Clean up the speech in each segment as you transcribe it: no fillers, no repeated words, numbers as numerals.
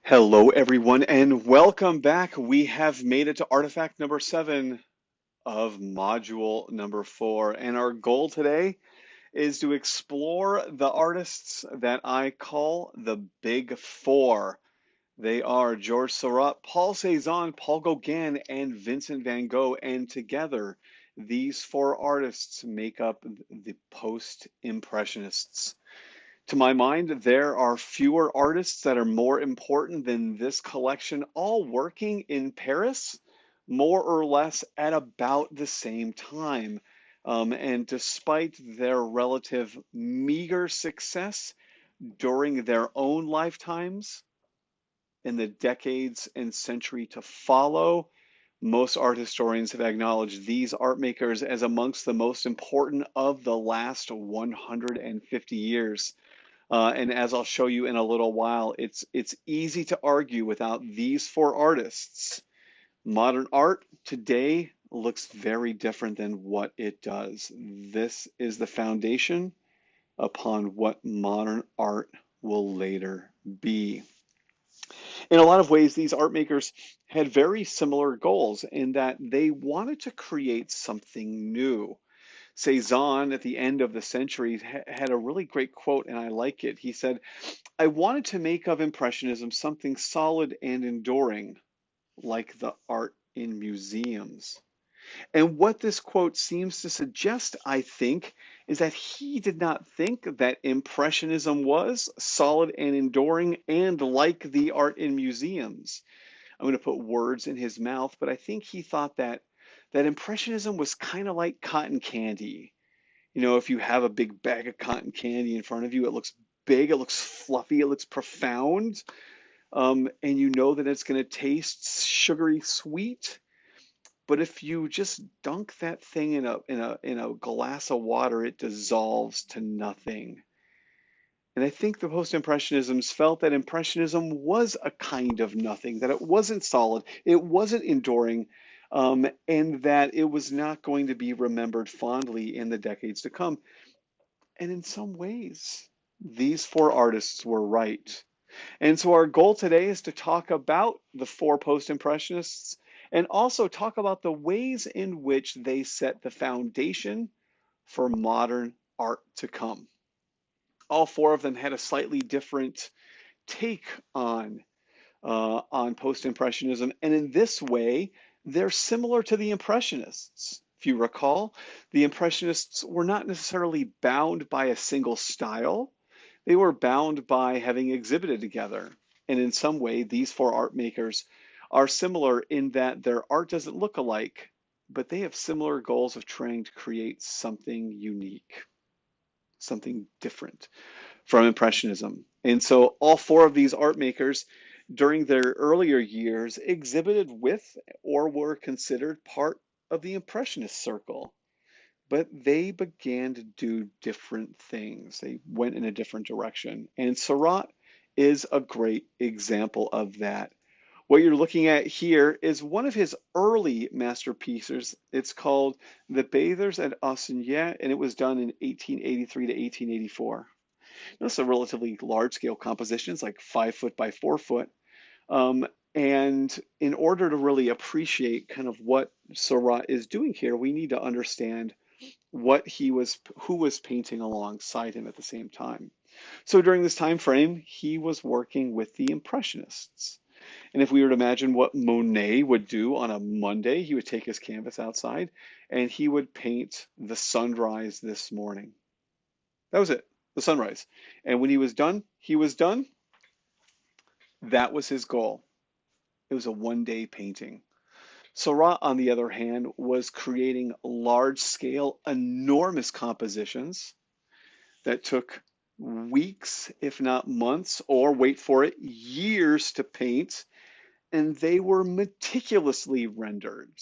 Hello, everyone, and welcome back. We have made it to artifact number 7 of module number 4. And our goal today is to explore the artists that I call the Big Four. They are Georges Seurat, Paul Cézanne, Paul Gauguin, and Vincent van Gogh. And together, these four artists make up the post-impressionists. To my mind, there are fewer artists that are more important than this collection, all working in Paris, more or less at about the same time. And despite their relative meager success during their own lifetimes, in the decades and century to follow, most art historians have acknowledged these art makers as amongst the most important of the last 150 years. And as I'll show you in a little while, it's easy to argue without these four artists. Modern art today looks very different than what it does. This is the foundation upon what modern art will later be. In a lot of ways, these art makers had very similar goals in that they wanted to create something new. Cézanne, at the end of the century, had a really great quote, and I like it. He said, I wanted to make of Impressionism something solid and enduring, like the art in museums. And what this quote seems to suggest, I think, is that he did not think that Impressionism was solid and enduring and like the art in museums. I'm going to put words in his mouth, but I think he thought that Impressionism was kind of like cotton candy. You know, if you have a big bag of cotton candy in front of you, it looks big, it looks fluffy, it looks profound, and you know that it's going to taste sugary sweet. But if you just dunk that thing in a glass of water, it dissolves to nothing. And I think the post-impressionists felt that impressionism was a kind of nothing, that it wasn't solid, it wasn't enduring, and that it was not going to be remembered fondly in the decades to come. And in some ways, these four artists were right. And so our goal today is to talk about the four post-impressionists and also talk about the ways in which they set the foundation for modern art to come. All four of them had a slightly different take on post-impressionism, and in this way, they're similar to the impressionists. If you recall, the impressionists were not necessarily bound by a single style. They were bound by having exhibited together. And in some way, these four art makers are similar in that their art doesn't look alike, but they have similar goals of trying to create something unique, something different from Impressionism. And so all four of these art makers during their earlier years exhibited with or were considered part of the Impressionist circle. But they began to do different things. They went in a different direction. And Seurat is a great example of that. What you're looking at here is one of his early masterpieces. It's called The Bathers at Assigny, and it was done in 1883 to 1884. It's a relatively large scale composition. It's like 5 foot by 4 foot. Um, and in order to really appreciate kind of what Seurat is doing here, we need to understand who was painting alongside him at the same time. So during this time frame, he was working with the Impressionists. And if we were to imagine what Monet would do on a Monday, he would take his canvas outside and he would paint the sunrise this morning. That was it, the sunrise. And when he was done, he was done. That was his goal. It was a one-day painting. Seurat, on the other hand, was creating large-scale, enormous compositions that took weeks, if not months, or wait for it, years to paint, and they were meticulously rendered.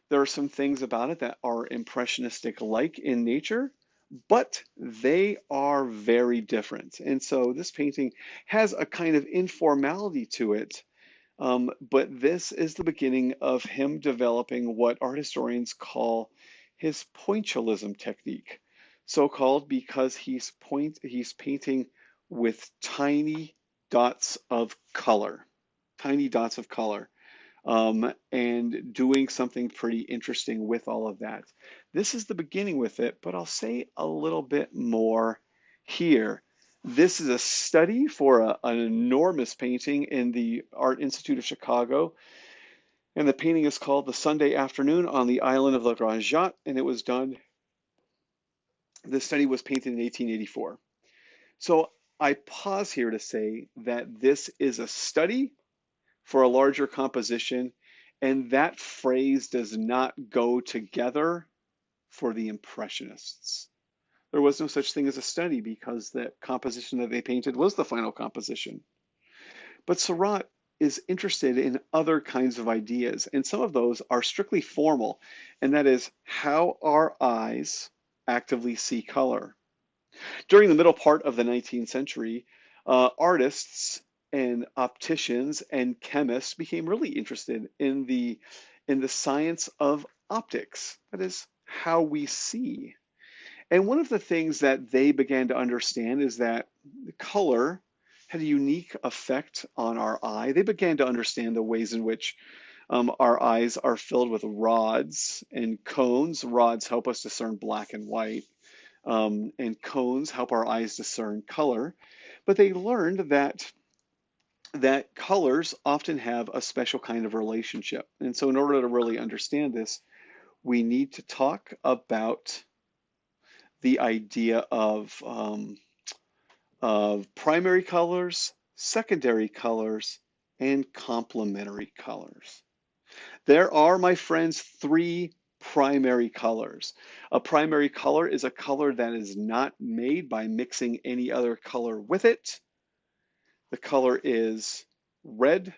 There are some things about it that are impressionistic-like in nature, but they are very different. And so this painting has a kind of informality to it, but this is the beginning of him developing what art historians call his pointillism technique, so called because he's painting with tiny dots of color, tiny dots of color, and doing something pretty interesting with all of that. This is the beginning with it, but I'll say a little bit more here. This is a study for an enormous painting in the Art Institute of Chicago, and the painting is called The Sunday Afternoon on the Island of La Grande Jatte, and it was done, this study was painted in 1884. So I pause here to say that this is a study for a larger composition, and that phrase does not go together for the Impressionists. There was no such thing as a study because the composition that they painted was the final composition. But Seurat is interested in other kinds of ideas, and some of those are strictly formal, and that is how our eyes actively see color. During the middle part of the 19th century, artists and opticians and chemists became really interested in the science of optics, that is, how we see. And one of the things that they began to understand is that color had a unique effect on our eye. They began to understand the ways in which our eyes are filled with rods and cones. Rods help us discern black and white, and cones help our eyes discern color. But they learned that colors often have a special kind of relationship. And so in order to really understand this, we need to talk about the idea of primary colors, secondary colors, and complementary colors. There are, my friends, three primary colors. A primary color is a color that is not made by mixing any other color with it. The color is red,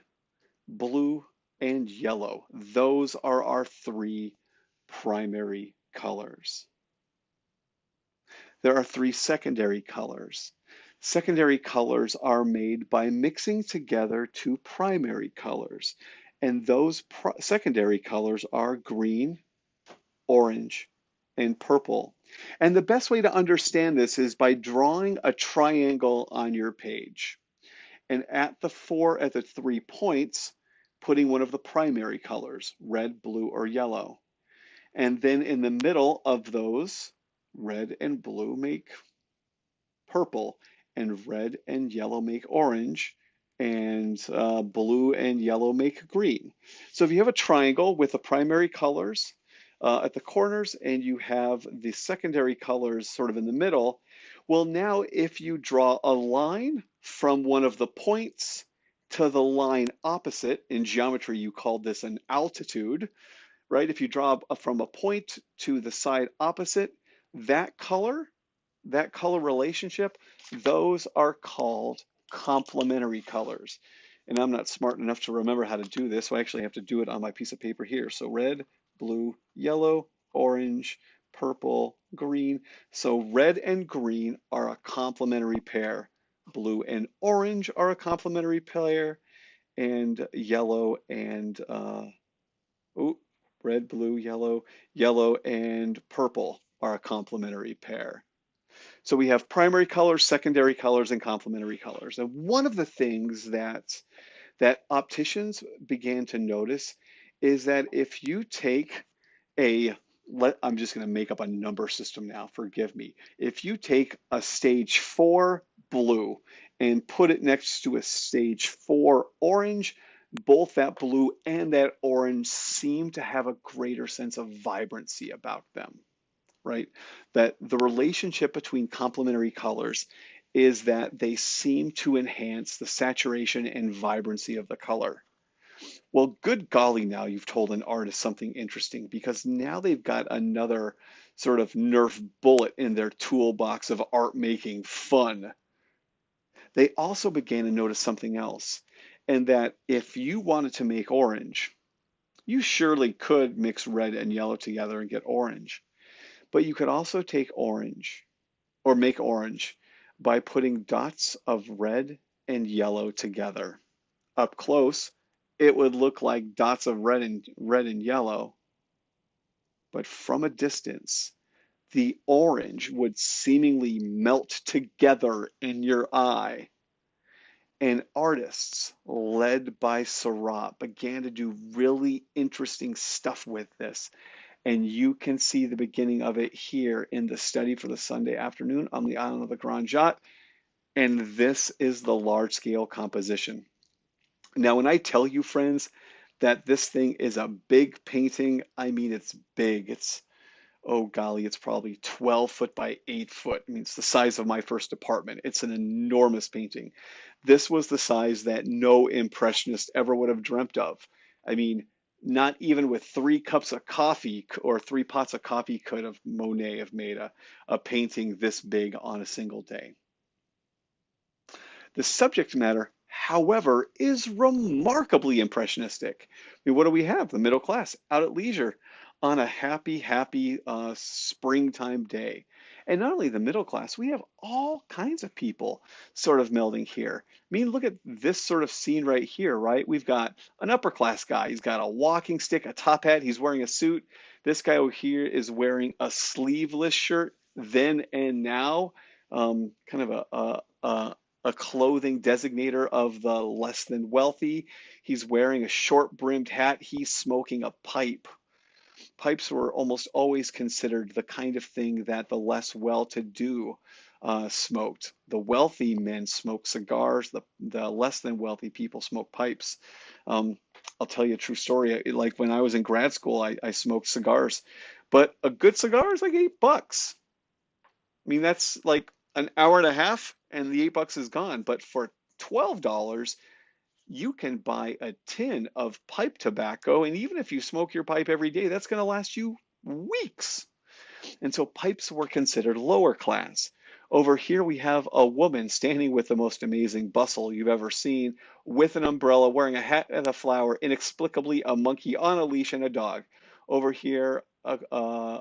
blue, and yellow. Those are our three primary colors. There are three secondary colors. Secondary colors are made by mixing together two primary colors, and those secondary colors are green, orange, and purple. And the best way to understand this is by drawing a triangle on your page. And at the 3 points, putting one of the primary colors, red, blue, or yellow. And then in the middle of those, red and blue make purple, and red and yellow make orange, and blue and yellow make green. So if you have a triangle with the primary colors at the corners and you have the secondary colors sort of in the middle, well, now if you draw a line from one of the points to the line opposite, in geometry you call this an altitude, right? If you draw from a point to the side opposite, that color relationship, those are called complementary colors. And I'm not smart enough to remember how to do this, so I actually have to do it on my piece of paper here. So red, blue, yellow, orange, purple, green. So red and green are a complementary pair. Blue and orange are a complementary pair, and yellow and red, blue, yellow, yellow and purple are a complementary pair. So we have primary colors, secondary colors, and complementary colors. And one of the things that opticians began to notice is that if you take I'm just going to make up a number system now, forgive me. If you take a stage 4 blue and put it next to a stage 4 orange, both that blue and that orange seem to have a greater sense of vibrancy about them, right? That the relationship between complementary colors is that they seem to enhance the saturation and vibrancy of the color. Well, good golly, now you've told an artist something interesting, because now they've got another sort of Nerf bullet in their toolbox of art making fun. They also began to notice something else, and that if you wanted to make orange, you surely could mix red and yellow together and get orange. But you could also take orange or make orange by putting dots of red and yellow together. Up close, it would look like dots of red and yellow, but from a distance, the orange would seemingly melt together in your eye. And artists, led by Seurat, began to do really interesting stuff with this. And you can see the beginning of it here in the study for the Sunday afternoon on the island of the Grand Jatte. And this is the large scale composition. Now, when I tell you, friends, that this thing is a big painting, I mean it's big. It's, oh golly, it's probably 12 foot by 8 foot. I mean, it's the size of my first apartment. It's an enormous painting. This was the size that no impressionist ever would have dreamt of. I mean, not even with 3 cups of coffee or 3 pots of coffee could have Monet have made a painting this big on a single day. The subject matter, however, is remarkably impressionistic. I mean, what do we have? The middle class out at leisure on a happy springtime day. And not only the middle class, we have all kinds of people sort of melding here. I mean, look at this sort of scene right here, right? We've got an upper class guy. He's got a walking stick, a top hat. He's wearing a suit. This guy over here is wearing a sleeveless shirt, then and now, kind of a clothing designator of the less than wealthy. He's wearing a short brimmed hat. He's smoking a pipe. Pipes were almost always considered the kind of thing that the less well-to-do smoked. The wealthy men smoked cigars. The less than wealthy people smoked pipes. I'll tell you a true story. Like when I was in grad school, I smoked cigars, but a good cigar is like $8. I mean, that's like an hour and a half and the $8 is gone. But for $12, you can buy a tin of pipe tobacco. And even if you smoke your pipe every day, that's going to last you weeks. And so pipes were considered lower class. Over here, we have a woman standing with the most amazing bustle you've ever seen, with an umbrella, wearing a hat and a flower, inexplicably a monkey on a leash and a dog. Over here, a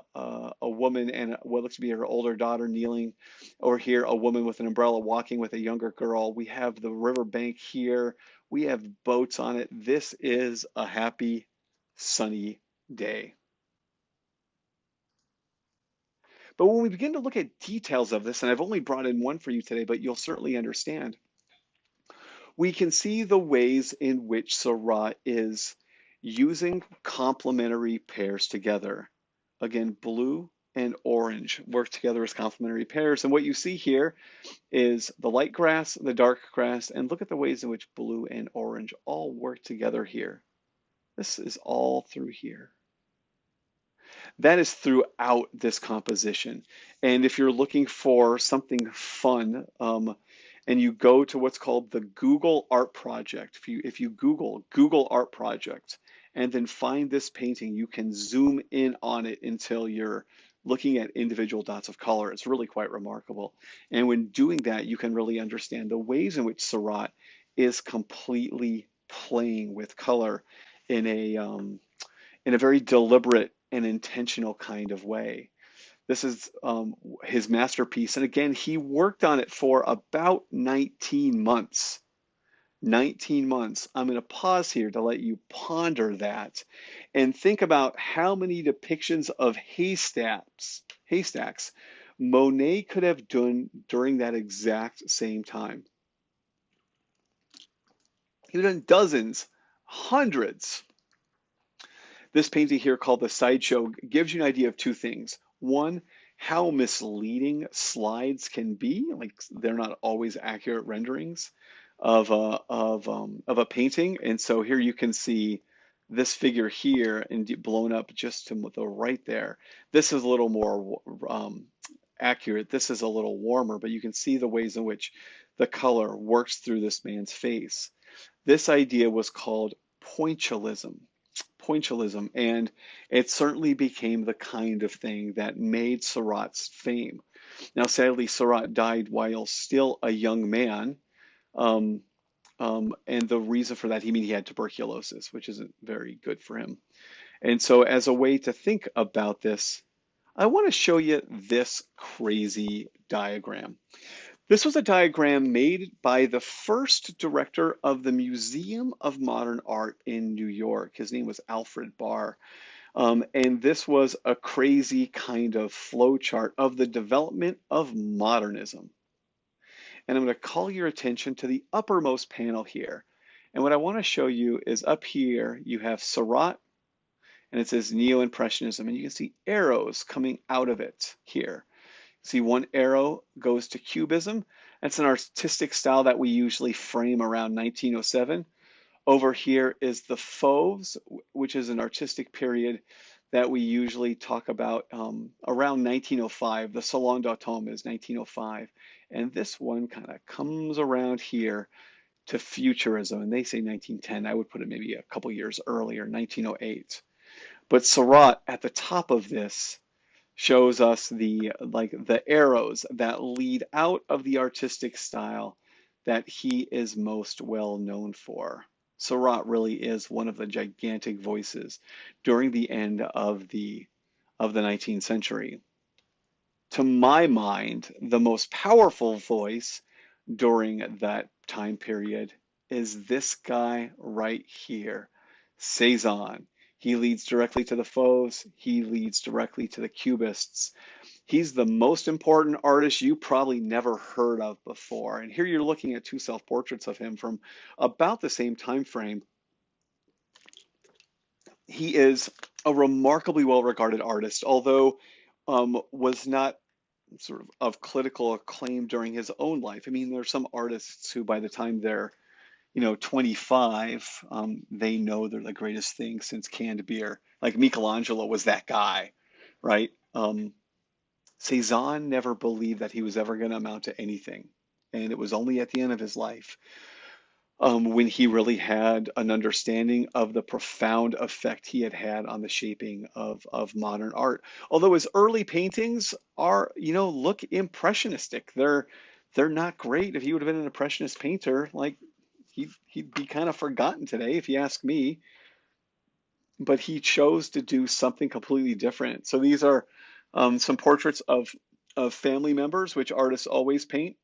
woman and what looks to be her older daughter kneeling. Over here, a woman with an umbrella walking with a younger girl. We have the riverbank here. We have boats on it. This is a happy, sunny day. But when we begin to look at details of this, and I've only brought in one for you today, but you'll certainly understand, we can see the ways in which Seurat is using complementary pairs together. Again, blue and orange work together as complementary pairs. And what you see here is the light grass, the dark grass, and look at the ways in which blue and orange all work together here. This is all through here. That is throughout this composition. And if you're looking for something fun, and you go to what's called the Google Art Project, if you Google Art Project and then find this painting, you can zoom in on it until you're looking at individual dots of color. It's really quite remarkable. And when doing that, you can really understand the ways in which Seurat is completely playing with color in a very deliberate and intentional kind of way. This is his masterpiece. And again, he worked on it for about 19 months. 19 months. I'm going to pause here to let you ponder that and think about how many depictions of haystacks Monet could have done during that exact same time. He would have done dozens, hundreds. This painting here called The Sideshow gives you an idea of two things. One, how misleading slides can be, like they're not always accurate renderings of a painting. And so here you can see this figure here and blown up just to the right there. This is a little more accurate. This is a little warmer, but you can see the ways in which the color works through this man's face. This idea was called pointillism. Pointillism, and it certainly became the kind of thing that made Seurat's fame. Now, sadly, Seurat died while still a young man, and the reason for that, he had tuberculosis, which isn't very good for him. And so, as a way to think about this, I want to show you this crazy diagram. This was a diagram made by the first director of the Museum of Modern Art in New York. His name was Alfred Barr. And this was a crazy kind of flow chart of the development of modernism. And I'm going to call your attention to the uppermost panel here. And what I want to show you is up here, you have Seurat, and it says Neo-Impressionism, and you can see arrows coming out of it here. See, one arrow goes to Cubism. That's an artistic style that we usually frame around 1907. Over here is the Fauves, which is an artistic period that we usually talk about around 1905. The Salon d'Automne is 1905. And this one kind of comes around here to Futurism, and they say 1910. I would put it maybe a couple years earlier, 1908. But Seurat at the top of this shows us the arrows that lead out of the artistic style that he is most well known for. Seurat really is one of the gigantic voices during the end of the 19th century. To my mind, the most powerful voice during that time period is this guy right here, Cézanne. He leads directly to the Fauves. He leads directly to the Cubists. He's the most important artist you probably never heard of before. And here you're looking at two self-portraits of him from about the same time frame. He is a remarkably well-regarded artist, although was not sort of critical acclaim during his own life. I mean, there are some artists who, by the time they're 25, they know they're the greatest thing since canned beer. Like Michelangelo was that guy, right? Cézanne never believed that he was ever going to amount to anything. And it was only at the end of his life when he really had an understanding of the profound effect he had had on the shaping of modern art. Although his early paintings are, look impressionistic. They're not great. If he would have been an impressionist painter, like he'd be kind of forgotten today, if you ask me. But he chose to do something completely different. So these are some portraits of family members, which artists always paint.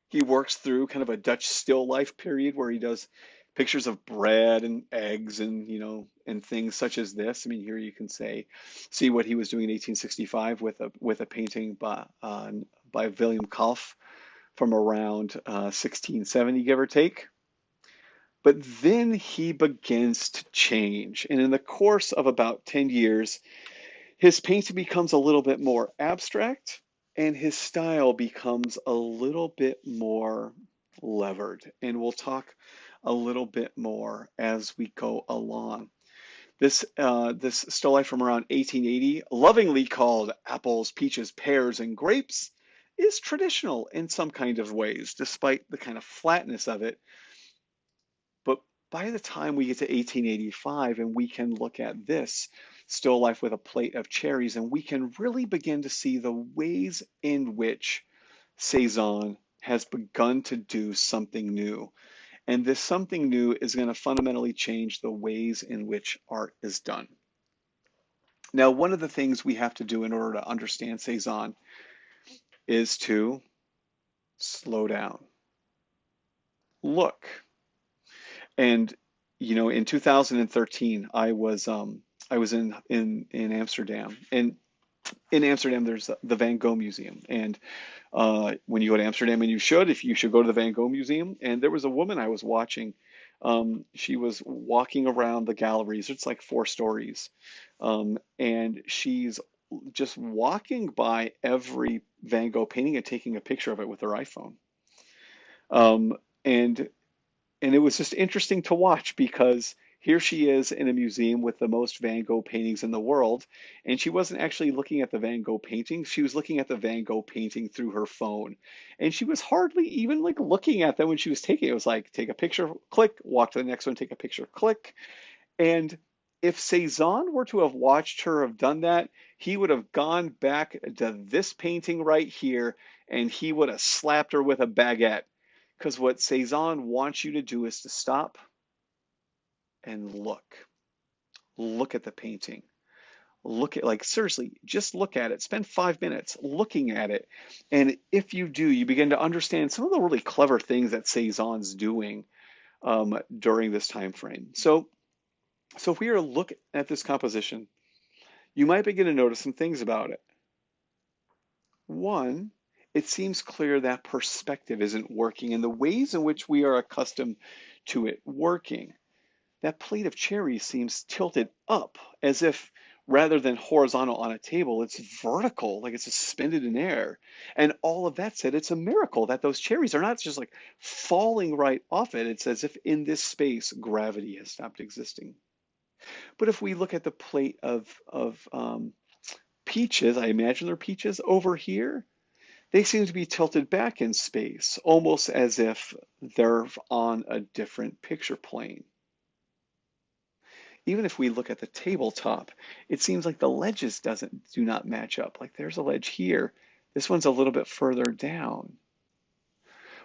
He works through kind of a Dutch still life period where he does pictures of bread and eggs and and things such as this. I mean, here you can see what he was doing in 1865 with a painting by William Kalf from around 1670, give or take. But then he begins to change, and in the course of about 10 years, his painting becomes a little bit more abstract and his style becomes a little bit more levered. And we'll talk a little bit more as we go along. This still life from around 1880, lovingly called apples, peaches, pears, and grapes, is traditional in some kind of ways, despite the kind of flatness of it. But by the time we get to 1885 and we can look at this still life with a plate of cherries, and we can really begin to see the ways in which Cézanne has begun to do something new. And this something new is going to fundamentally change the ways in which art is done. Now, one of the things we have to do in order to understand Cézanne is to slow down, look. And in 2013, I was in Amsterdam, and in Amsterdam there's the Van Gogh Museum. And when you go to Amsterdam, and if you should go to the Van Gogh Museum, and there was a woman I was watching. She was walking around the galleries. It's like 4 stories, and she's just walking by every Van Gogh painting and taking a picture of it with her iPhone. Um, and and it was just interesting to watch because here she is in a museum with the most Van Gogh paintings in the world, and she wasn't actually looking at the Van Gogh paintings. She was looking at the Van Gogh painting through her phone, and she was hardly even like looking at them when she was taking it. It was like take a picture, click, walk to the next one, take a picture, click. And if Cézanne were to have watched her have done that, he would have gone back to this painting right here, and he would have slapped her with a baguette. Because what Cézanne wants you to do is to stop and look. Look at the painting. Look at, like, seriously, just look at it. Spend 5 minutes looking at it. And if you do, you begin to understand some of the really clever things that Cézanne's doing during this time frame. So if we were to look at this composition, you might begin to notice some things about it. One it seems clear that perspective isn't working in the ways in which we are accustomed to it working. That plate of cherries seems tilted up as if rather than horizontal on a table, it's vertical, like it's suspended in air. And all of that said, it's a miracle that those cherries are not just like falling right off it. It's as if in this space, gravity has stopped existing. But if we look at the plate of peaches, I imagine they're peaches over here, they seem to be tilted back in space, almost as if they're on a different picture plane. Even if we look at the tabletop, it seems like the ledges do not match up. Like there's a ledge here. This one's a little bit further down.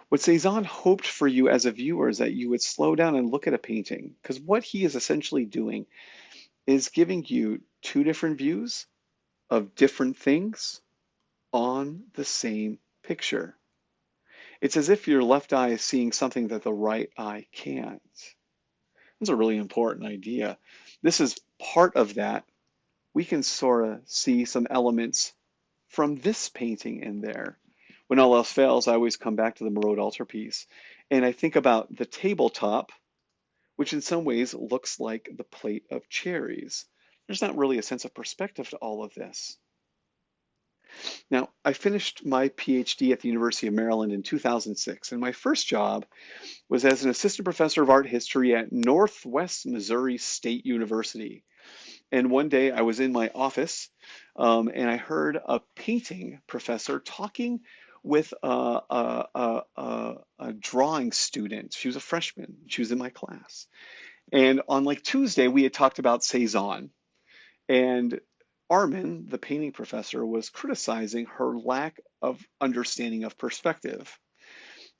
What Cézanne hoped for you as a viewer is that you would slow down and look at a painting, because what he is essentially doing is giving you two different views of different things on the same picture. It's as if your left eye is seeing something that the right eye can't. That's a really important idea. This is part of that. We can sort of see some elements from this painting in there. When all else fails, I always come back to the Marot altarpiece. And I think about the tabletop, which in some ways looks like the plate of cherries. There's not really a sense of perspective to all of this. Now, I finished my PhD at the University of Maryland in 2006, and my first job was as an assistant professor of art history at Northwest Missouri State University. And one day I was in my office and I heard a painting professor talking with a drawing student. She was a freshman. She was in my class. And on like Tuesday, we had talked about Cézanne. And Armin, the painting professor, was criticizing her lack of understanding of perspective.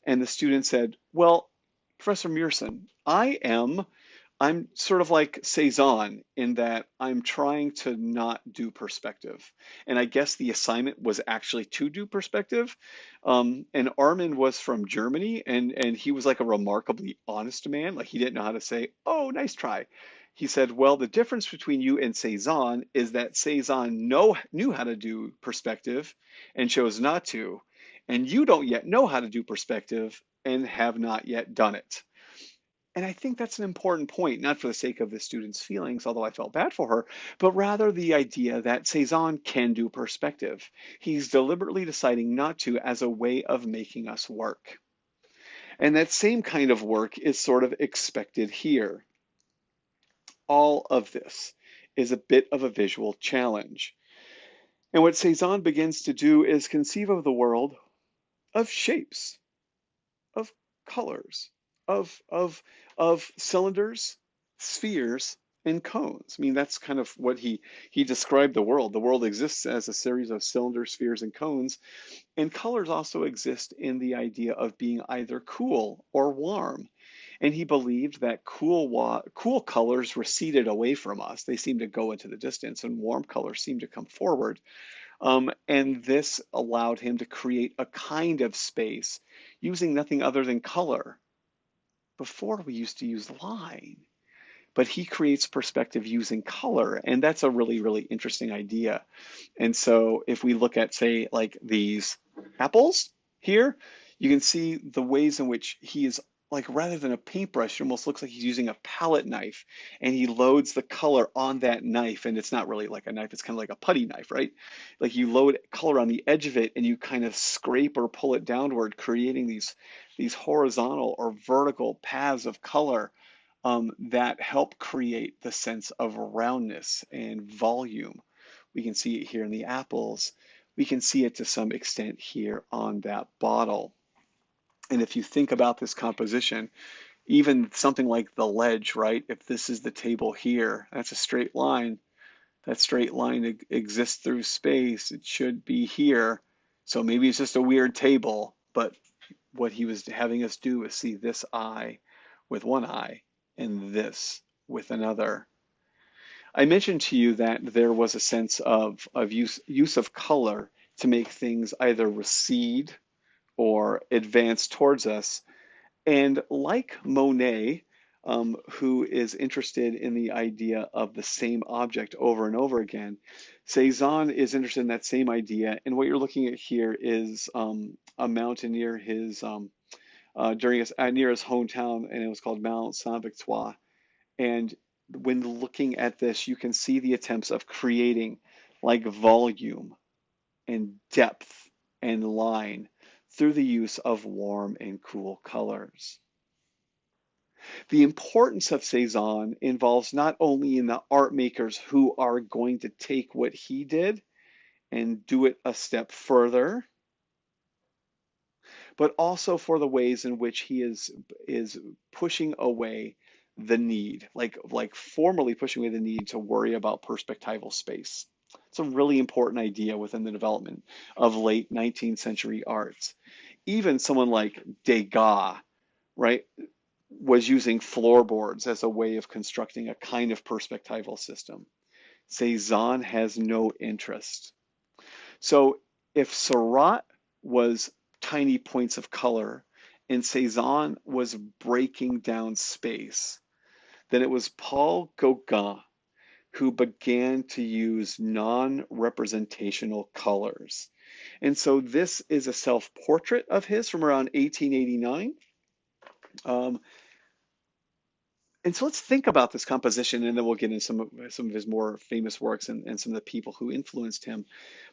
And the student said, well, Professor Mearson, I'm sort of like Cézanne in that I'm trying to not do perspective. And I guess the assignment was actually to do perspective. And Armin was from Germany and he was like a remarkably honest man. Like he didn't know how to say, oh, nice try. He said, well, the difference between you and Cézanne is that Cézanne knew how to do perspective and chose not to. And you don't yet know how to do perspective and have not yet done it. And I think that's an important point, not for the sake of the student's feelings, although I felt bad for her, but rather the idea that Cézanne can do perspective. He's deliberately deciding not to as a way of making us work. And that same kind of work is sort of expected here. All of this is a bit of a visual challenge. And what Cézanne begins to do is conceive of the world of shapes, of colors, of cylinders, spheres, and cones. I mean, that's kind of what he described the world. The world exists as a series of cylinders, spheres, and cones, and colors also exist in the idea of being either cool or warm. And he believed that cool colors receded away from us. They seemed to go into the distance, and warm colors seemed to come forward. And this allowed him to create a kind of space using nothing other than color. Before we used to use line, but he creates perspective using color. And that's a really, really interesting idea. And so if we look at, say, like these apples here, you can see the ways in which he is like rather than a paintbrush, it almost looks like he's using a palette knife and he loads the color on that knife. And it's not really like a knife, it's kind of like a putty knife, right? Like you load color on the edge of it and you kind of scrape or pull it downward, creating these horizontal or vertical paths of color that help create the sense of roundness and volume. We can see it here in the apples. We can see it to some extent here on that bottle. And if you think about this composition, even something like the ledge, right? If this is the table here, that's a straight line. That straight line exists through space. It should be here. So maybe it's just a weird table, but what he was having us do is see this eye with one eye and this with another. I mentioned to you that there was a sense of use of color to make things either recede or advance towards us. And like Monet, who is interested in the idea of the same object over and over again, Cézanne is interested in that same idea, and what you're looking at here is a mountain near his near his hometown, and it was called Mount Saint-Victoire. And when looking at this, you can see the attempts of creating like volume and depth and line through the use of warm and cool colors. The importance of Cézanne involves not only in the art makers who are going to take what he did and do it a step further, but also for the ways in which he is pushing away the need, like formally pushing away the need to worry about perspectival space. It's a really important idea within the development of late 19th century arts. Even someone like Degas, right, was using floorboards as a way of constructing a kind of perspectival system. Cézanne has no interest. So if Seurat was tiny points of color and Cézanne was breaking down space, then it was Paul Gauguin who began to use non-representational colors. And so this is a self-portrait of his from around 1889. Um, and so let's think about this composition, and then we'll get into some of his more famous works and some of the people who influenced him.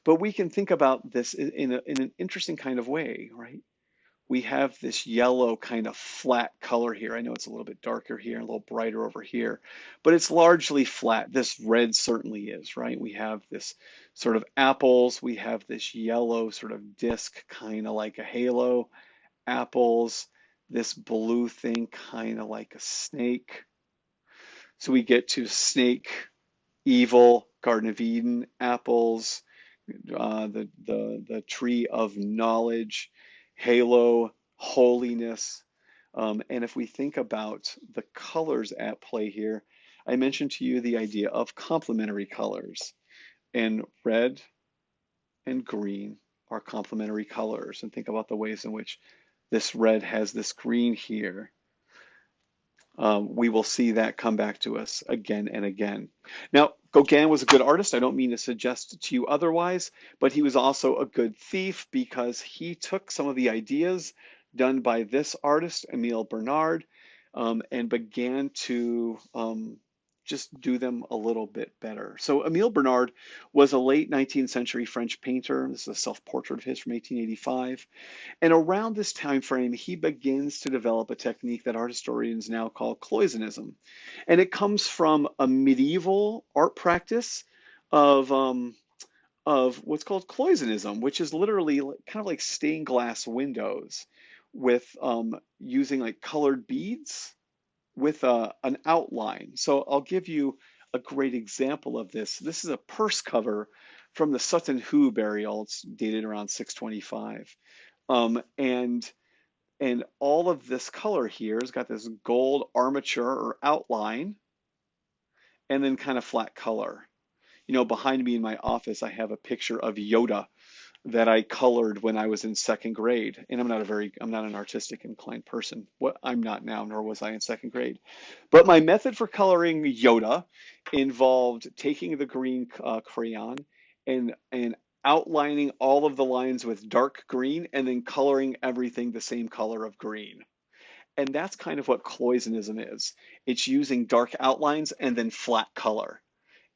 But we can think about this in an interesting kind of way, right? We have this yellow kind of flat color here. I know it's a little bit darker here and a little brighter over here, but it's largely flat. This red certainly is, right? We have this sort of apples. We have this yellow sort of disc, kind of like a halo. Apples, this blue thing, kind of like a snake. So we get to snake, evil, Garden of Eden, apples, the tree of knowledge, halo, holiness. And if we think about the colors at play here, I mentioned to you the idea of complementary colors, and red and green are complementary colors. And think about the ways in which this red has this green here. We will see that come back to us again and again. Now, Gauguin was a good artist. I don't mean to suggest to you otherwise, but he was also a good thief because he took some of the ideas done by this artist, Emile Bernard, and began to just do them a little bit better. So Emile Bernard was a late 19th century French painter. This is a self-portrait of his from 1885. And around this time frame, he begins to develop a technique that art historians now call cloisonnism. And it comes from a medieval art practice of, um, of what's called cloisonism, which is literally kind of like stained glass windows with using like colored beads with an outline. So I'll give you a great example of this. This is a purse cover from the Sutton Hoo burial. It's dated around 625. Um, and and all of this color here has got this gold armature or outline and then kind of flat color. You know, behind me in my office, I have a picture of Yoda that I colored when I was in second grade. And I'm not an artistic inclined person. What I'm not now, nor was I in second grade. But my method for coloring Yoda involved taking the green crayon and outlining all of the lines with dark green and then coloring everything the same color of green. And that's kind of what cloisonism is. It's using dark outlines and then flat color.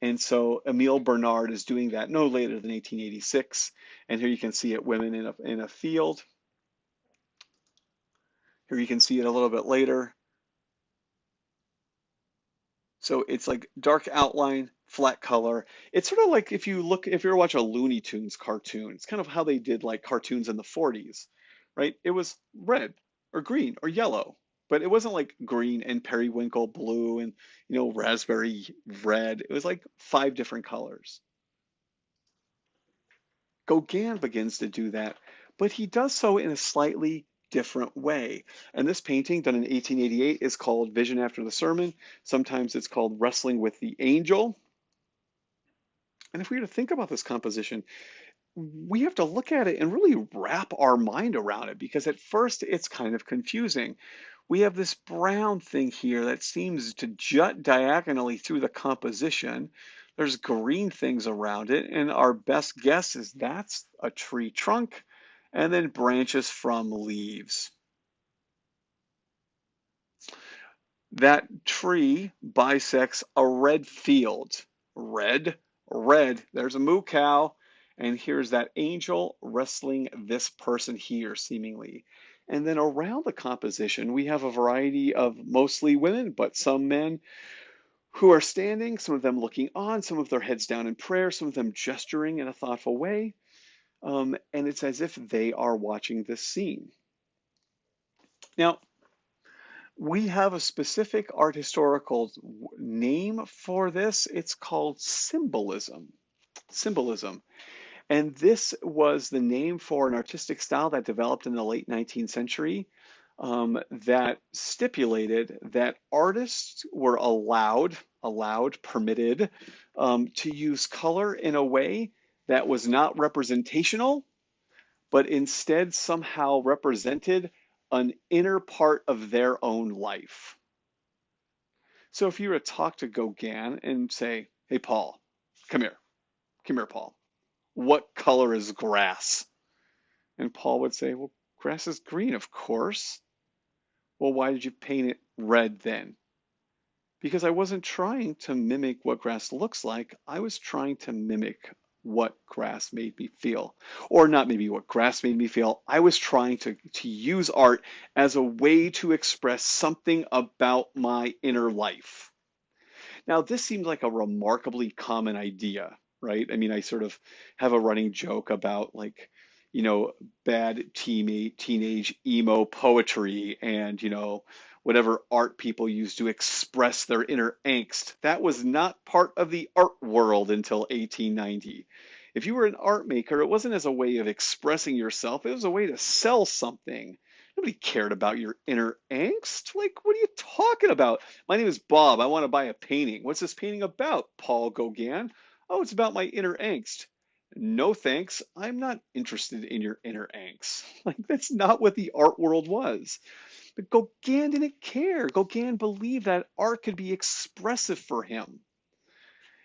And so Emile Bernard is doing that no later than 1886. And here you can see it, women in a field. Here you can see it a little bit later. So it's like dark outline, flat color. It's sort of like if you ever watch a Looney Tunes cartoon, it's kind of how they did like cartoons in the 40s, right? It was red or green or yellow, but it wasn't like green and periwinkle blue and, raspberry red. It was like 5 different colors. Gauguin begins to do that, but he does so in a slightly different way. And this painting, done in 1888, is called Vision After the Sermon. Sometimes it's called Wrestling with the Angel. And if we were to think about this composition, we have to look at it and really wrap our mind around it because at first it's kind of confusing. We have this brown thing here that seems to jut diagonally through the composition. There's green things around it, and our best guess is that's a tree trunk and then branches from leaves. That tree bisects a red field. Red, red, there's a moo cow, and here's that angel wrestling this person here, seemingly. And then around the composition, we have a variety of mostly women, but some men who are standing, some of them looking on, some of their heads down in prayer, some of them gesturing in a thoughtful way. And it's as if they are watching this scene. Now, we have a specific art historical name for this. It's called symbolism. Symbolism. And this was the name for an artistic style that developed in the late 19th century that stipulated that artists were permitted to use color in a way that was not representational, but instead somehow represented an inner part of their own life. So if you were to talk to Gauguin and say, hey, Paul, come here, Paul, what color is grass? And Paul would say, well, grass is green, of course. Well, why did you paint it red then? Because I wasn't trying to mimic what grass looks like. I was trying to mimic what grass made me feel. Or not maybe what grass made me feel. I was trying to use art as a way to express something about my inner life. Now, this seemed like a remarkably common idea, right? I mean, I sort of have a running joke about like, bad teenage emo poetry and, whatever art people use to express their inner angst. That was not part of the art world until 1890. If you were an art maker, it wasn't as a way of expressing yourself, it was a way to sell something. Nobody cared about your inner angst. Like, what are you talking about? My name is Bob. I want to buy a painting. What's this painting about, Paul Gauguin? Oh, it's about my inner angst. No thanks. I'm not interested in your inner angst. Like, that's not what the art world was. But Gauguin didn't care. Gauguin believed that art could be expressive for him.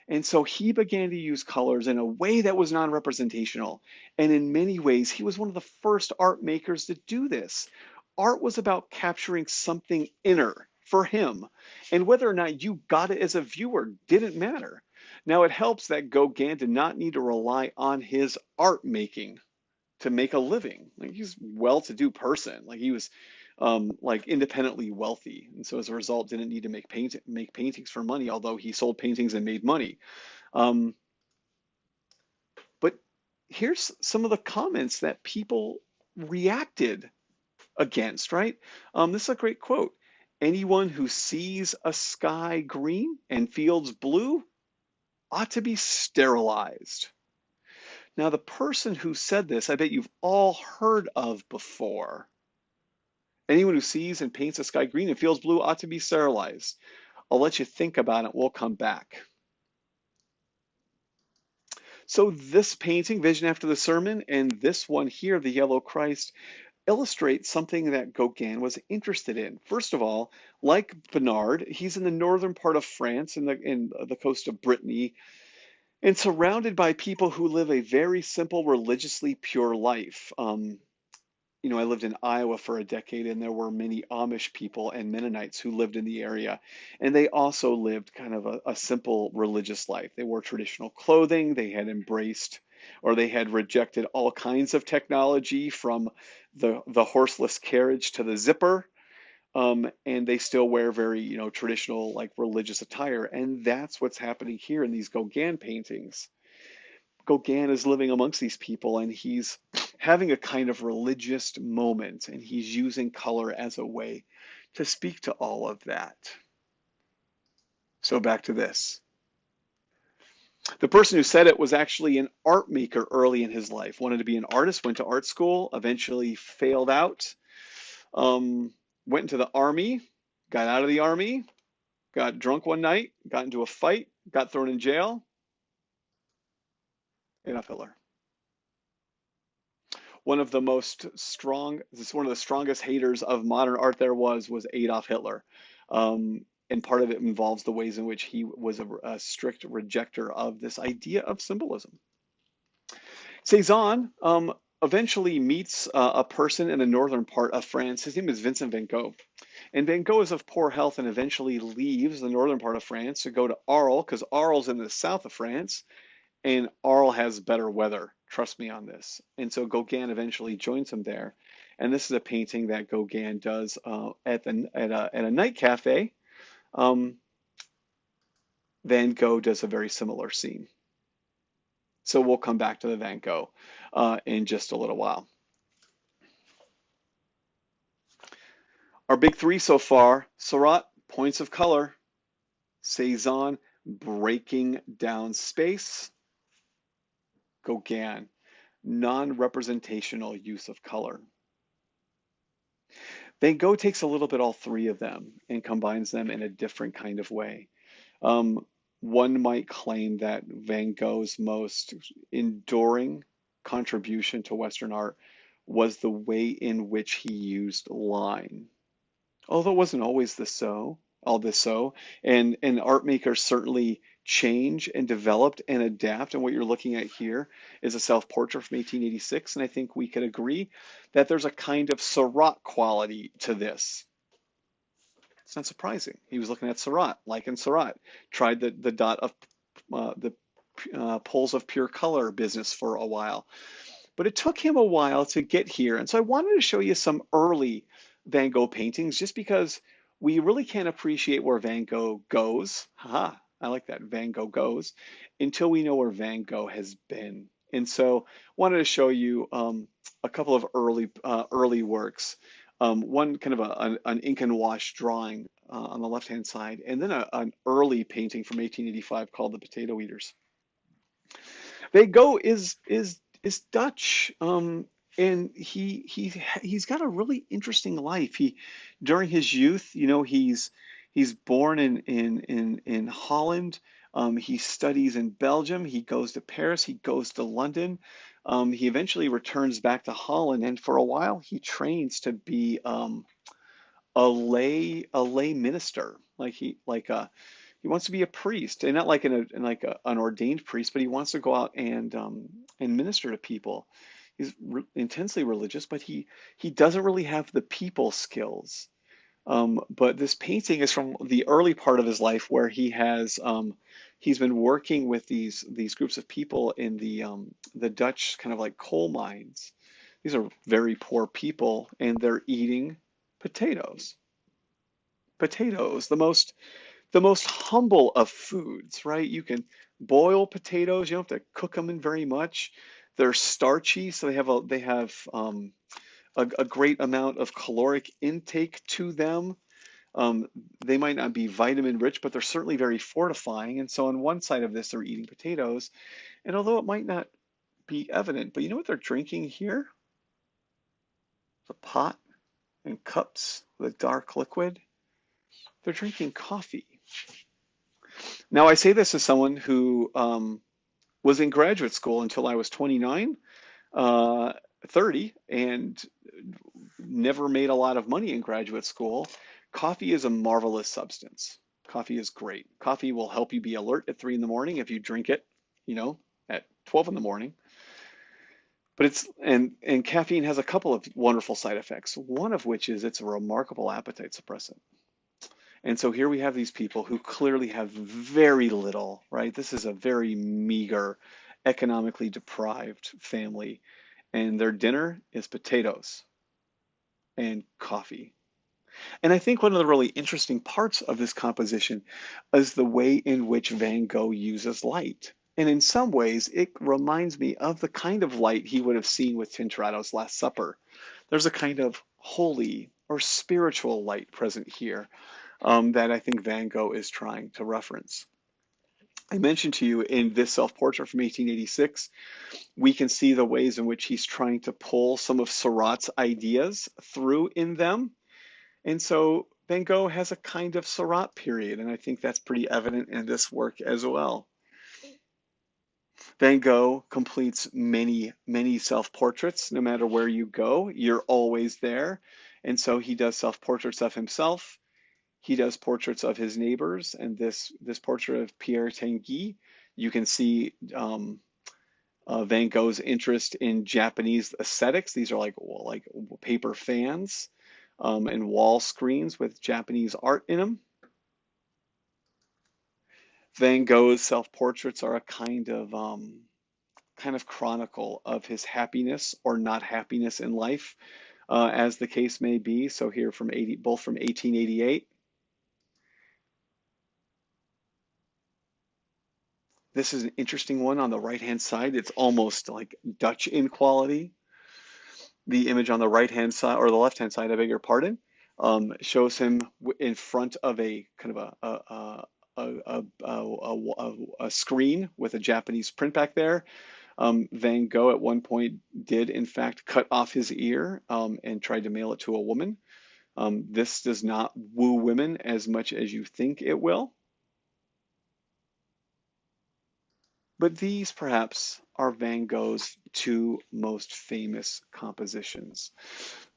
And so he began to use colors in a way that was non-representational. And in many ways, he was one of the first art makers to do this. Art was about capturing something inner for him. And whether or not you got it as a viewer didn't matter. Now, it helps that Gauguin did not need to rely on his art making to make a living. Like, he's a well-to-do person. Like, he was like independently wealthy, and so as a result, didn't need to make paintings for money. Although he sold paintings and made money. Um, but here's some of the comments that people reacted against. Right? This is a great quote. Anyone who sees a sky green and fields blue ought to be sterilized. Now, the person who said this, I bet you've all heard of before. Anyone who sees and paints the sky green and feels blue ought to be sterilized. I'll let you think about it. We'll come back. So this painting, Vision After the Sermon, and this one here, The Yellow Christ, illustrate something that Gauguin was interested in. First of all, like Bernard, he's in the northern part of France, in the coast of Brittany, and surrounded by people who live a very simple, religiously pure life. I lived in Iowa for a decade, and there were many Amish people and Mennonites who lived in the area. And they also lived kind of a simple religious life. They wore traditional clothing. They had embraced or they had rejected all kinds of technology from the horseless carriage to the zipper. And they still wear very, traditional, like religious attire. And that's what's happening here in these Gauguin paintings. Gauguin is living amongst these people and he's having a kind of religious moment and he's using color as a way to speak to all of that. So back to this. The person who said it was actually an art maker early in his life, wanted to be an artist, went to art school, eventually failed out, went into the army, got out of the army, got drunk one night, got into a fight, got thrown in jail, Adolf Hitler. One of the strongest haters of modern art there was Adolf Hitler. and part of it involves the ways in which he was a strict rejecter of this idea of symbolism. Cézanne eventually meets a person in the northern part of France. His name is Vincent van Gogh. And Van Gogh is of poor health and eventually leaves the northern part of France to go to Arles, because Arles is in the south of France, and Arles has better weather. Trust me on this. And so Gauguin eventually joins him there. And this is a painting that Gauguin does at a night cafe. Van Gogh does a very similar scene. So we'll come back to the Van Gogh in just a little while. Our big three so far: Seurat, points of color; Cézanne, breaking down space; Gauguin, non-representational use of color. Van Gogh takes a little bit all three of them and combines them in a different kind of way. One might claim that Van Gogh's most enduring contribution to Western art was the way in which he used line. Although it wasn't always all this so, and art makers certainly change and developed and adapt. And what you're looking at here is a self-portrait from 1886, and I think we could agree that there's a kind of Seurat quality to this. It's not surprising. He was looking at Seurat, like in Seurat, tried the dot of the poles of pure color business for a while. But it took him a while to get here. And so I wanted to show you some early Van Gogh paintings just because we really can't appreciate where Van Gogh goes. Haha, I like that, Van Gogh goes, until we know where Van Gogh has been. And so wanted to show you a couple of early works. One kind of an ink and wash drawing on the left-hand side, and then an early painting from 1885 called The Potato Eaters. Van Gogh is Dutch, and he's got a really interesting life. During his youth, he's born in Holland. He studies in Belgium. He goes to Paris. He goes to London. He eventually returns back to Holland, and for a while he trains to be a lay minister. He wants to be a priest, and not like an ordained priest, but he wants to go out and minister to people. He's intensely religious, but he doesn't really have the people skills. But this painting is from the early part of his life where he's been working with these groups of people in the Dutch kind of like coal mines. These are very poor people, and they're eating potatoes. Potatoes, the most humble of foods, right? You can boil potatoes. You don't have to cook them in very much. They're starchy, so they have a great amount of caloric intake to them. They might not be vitamin rich, but they're certainly very fortifying. And so on one side of this, they're eating potatoes. And although it might not be evident, but you know what they're drinking here? The pot and cups with a dark liquid. They're drinking coffee. Now, I say this as someone who was in graduate school until I was 29, 30, and never made a lot of money in graduate school. Coffee is a marvelous substance. Coffee is great. Coffee will help you be alert at 3 in the morning if you drink it, at 12 in the morning. But and caffeine has a couple of wonderful side effects, one of which is it's a remarkable appetite suppressant. And so here we have these people who clearly have very little, right? This is a very meager, economically deprived family, and their dinner is potatoes and coffee. And I think one of the really interesting parts of this composition is the way in which Van Gogh uses light. And in some ways, it reminds me of the kind of light he would have seen with Tintoreto's Last Supper. There's a kind of holy or spiritual light present here that I think Van Gogh is trying to reference. I mentioned to you in this self-portrait from 1886, we can see the ways in which he's trying to pull some of Seurat's ideas through in them. And so Van Gogh has a kind of Seurat period, and I think that's pretty evident in this work as well. Van Gogh completes many, many self-portraits. No matter where you go, you're always there. And so he does self-portraits of himself. He does portraits of his neighbors, and this portrait of Pierre Tanguy, you can see Van Gogh's interest in Japanese aesthetics. These are like paper fans and wall screens with Japanese art in them. Van Gogh's self-portraits are a kind of chronicle of his happiness or not happiness in life, as the case may be. So here from both from 1888. This is an interesting one on the right-hand side. It's almost like Dutch in quality. The image on the right-hand side, or the left-hand side, I beg your pardon, shows him in front of a kind of a screen with a Japanese print back there. Van Gogh at one point did, in fact, cut off his ear and tried to mail it to a woman. This does not woo women as much as you think it will. But these, perhaps, are Van Gogh's two most famous compositions: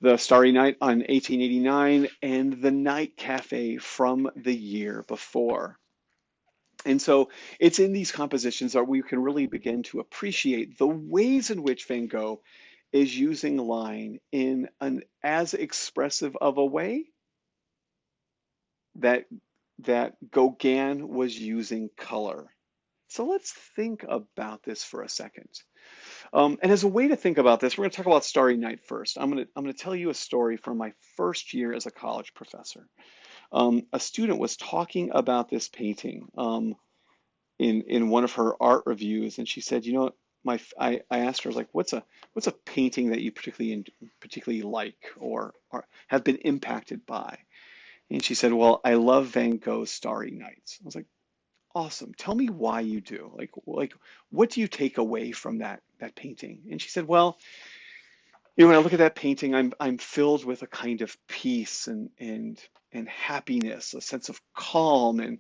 the Starry Night on 1889 and the Night Cafe from the year before. And so it's in these compositions that we can really begin to appreciate the ways in which Van Gogh is using line in an as expressive of a way that Gauguin was using color. So let's think about this for a second. And as a way to think about this, we're going to talk about Starry Night first. I'm going to tell you a story from my first year as a college professor. A student was talking about this painting in one of her art reviews, and she said, you know, I asked her, I was like, what's a painting that you particularly like or have been impacted by? And she said, well, I love Van Gogh's Starry Nights. I was like, awesome. Tell me why you do. Like what do you take away from that painting? And she said, well, you know, when I look at that painting, I'm filled with a kind of peace and happiness, a sense of calm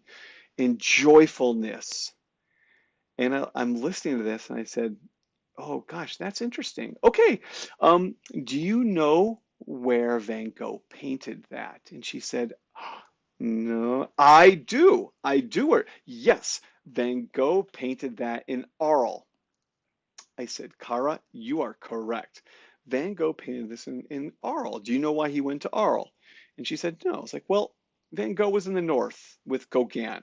and joyfulness. And I'm listening to this and I said, oh gosh, that's interesting. Okay, do you know where Van Gogh painted that? And she said, no, I do. I do. Yes, Van Gogh painted that in Arles. I said, Cara, you are correct. Van Gogh painted this in Arles. Do you know why he went to Arles? And she said, no. I was like, well, Van Gogh was in the north with Gauguin.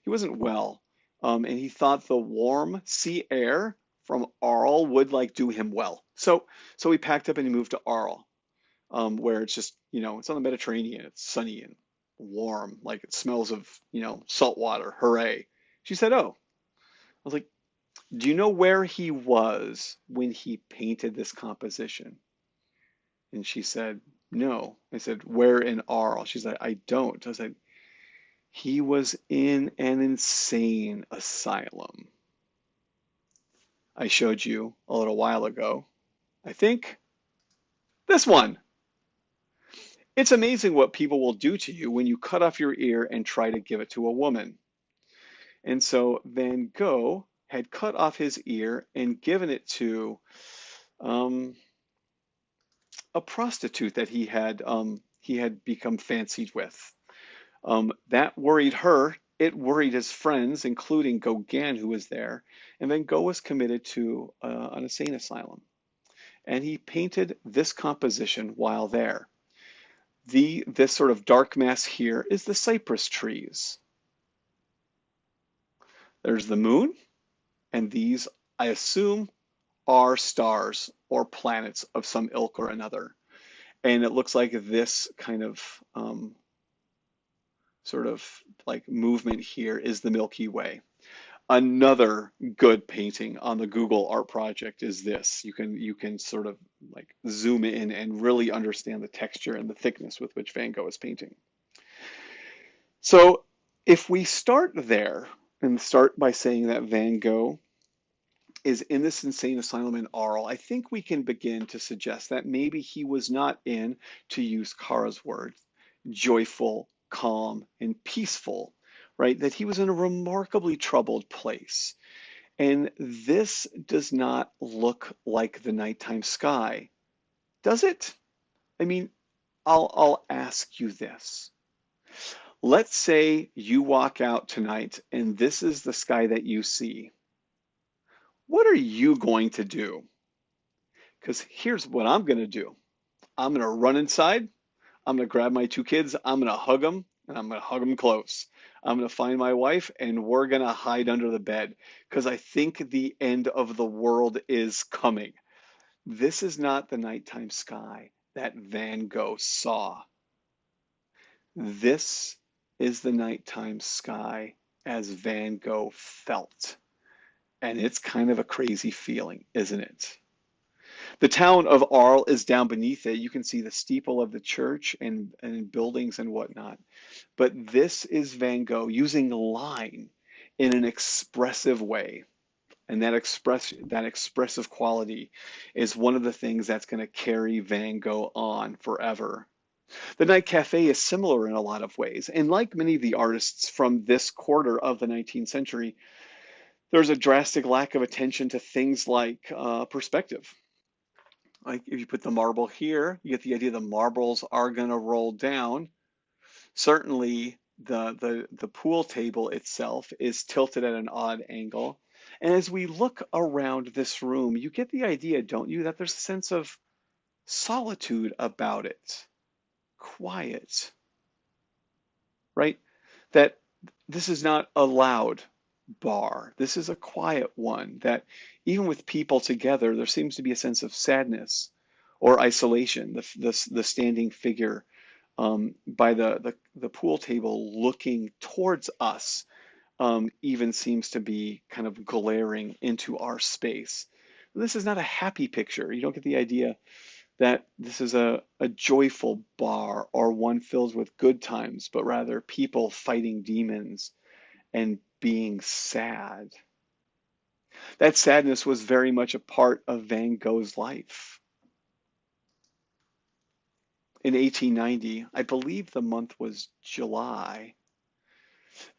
He wasn't well, and he thought the warm sea air from Arles would like do him well. So he packed up and he moved to Arles, where it's just, you know, it's on the Mediterranean. It's sunny and warm, like it smells of, you know, salt water. Hooray. She said, oh. I was like, do you know where he was when he painted this composition? And she said, no. I said, where in Arles? She's like, I don't. I was like, he was in an insane asylum. I showed you a little while ago. I think this one. It's amazing what people will do to you when you cut off your ear and try to give it to a woman. And so Van Gogh had cut off his ear and given it to um, a prostitute that he had become fancied with. That worried her. It worried his friends, including Gauguin, who was there. And Van Gogh was committed to an insane asylum. And he painted this composition while there. This sort of dark mass here is the cypress trees. There's the moon, and these, I assume, are stars or planets of some ilk or another. And it looks like this kind of sort of like movement here is the Milky Way. Another good painting on the Google Art Project is this. You can sort of like zoom in and really understand the texture and the thickness with which Van Gogh is painting. So if we start there and start by saying that Van Gogh is in this insane asylum in Arles, I think we can begin to suggest that maybe he was not in, to use Cara's words, joyful, calm, and peaceful, right? That he was in a remarkably troubled place. And this does not look like the nighttime sky, does it? I mean, I'll ask you this. Let's say you walk out tonight and this is the sky that you see. What are you going to do? Because here's what I'm going to do. I'm going to run inside. I'm going to grab my two kids. I'm going to hug them, and I'm going to hug them close. I'm going to find my wife, and we're going to hide under the bed because I think the end of the world is coming. This is not the nighttime sky that Van Gogh saw. This is the nighttime sky as Van Gogh felt. And it's kind of a crazy feeling, isn't it? The town of Arles is down beneath it. You can see the steeple of the church and buildings and whatnot. But this is Van Gogh using line in an expressive way. And that expressive quality is one of the things that's going to carry Van Gogh on forever. The Night Cafe is similar in a lot of ways. And like many of the artists from this quarter of the 19th century, there's a drastic lack of attention to things like perspective. Like if you put the marble here, you get the idea the marbles are going to roll down. Certainly, the pool table itself is tilted at an odd angle. And as we look around this room, you get the idea, don't you, that there's a sense of solitude about it, quiet, right? That this is not a loud bar. This is a quiet one that even with people together, there seems to be a sense of sadness or isolation. The standing figure by the pool table looking towards us even seems to be kind of glaring into our space. This is not a happy picture. You don't get the idea that this is a joyful bar or one filled with good times, but rather people fighting demons and being sad. That sadness was very much a part of Van Gogh's life. In 1890, I believe the month was July,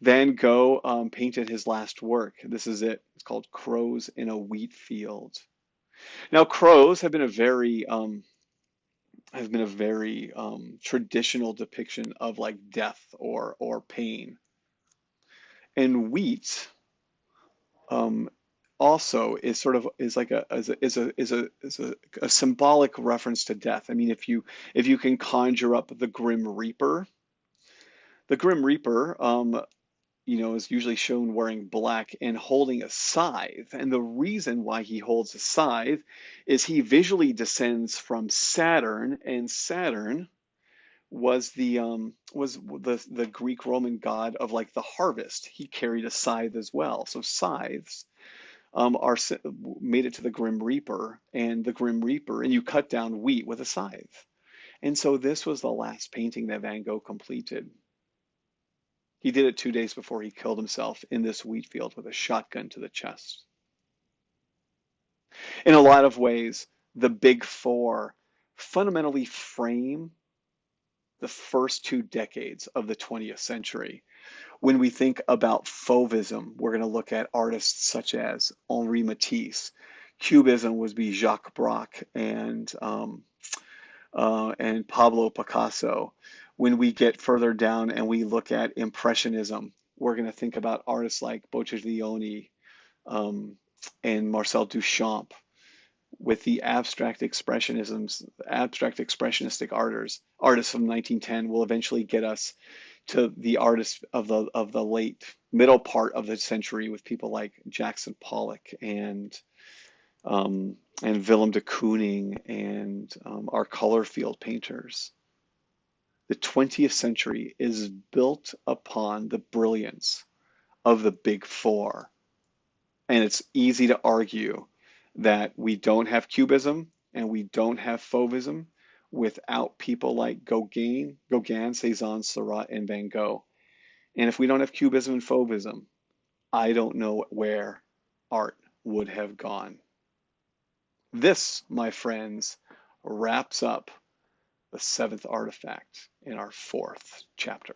Van Gogh painted his last work. This is it. It's called Crows in a Wheat Field. Now, crows have been a very traditional depiction of like death or pain. And wheat um, also is sort of is like a symbolic reference to death. I mean, if you can conjure up the Grim Reaper is usually shown wearing black and holding a scythe. And the reason why he holds a scythe is he visually descends from Saturn, and Saturn was the Greek Roman god of like the harvest. He carried a scythe as well. So scythes are made it to the Grim Reaper, and the Grim Reaper, and you cut down wheat with a scythe. And so this was the last painting that Van Gogh completed. He did it 2 days before he killed himself in this wheat field with a shotgun to the chest. In a lot of ways, the big four fundamentally frame the first 2 decades of the 20th century. When we think about Fauvism, we're going to look at artists such as Henri Matisse. Cubism would be Jacques Braque and Pablo Picasso. When we get further down and we look at Impressionism, we're going to think about artists like Bottiglione um, and Marcel Duchamp. With the abstract expressionistic artists from 1910 will eventually get us to the artists of the late middle part of the century with people like Jackson Pollock and Willem de Kooning and our color field painters. The 20th century is built upon the brilliance of the big four. And it's easy to argue that we don't have Cubism and we don't have Fauvism without people like Gauguin, Cézanne, Seurat, and Van Gogh. And if we don't have Cubism and Fauvism, I don't know where art would have gone. This, my friends, wraps up the seventh artifact in our fourth chapter.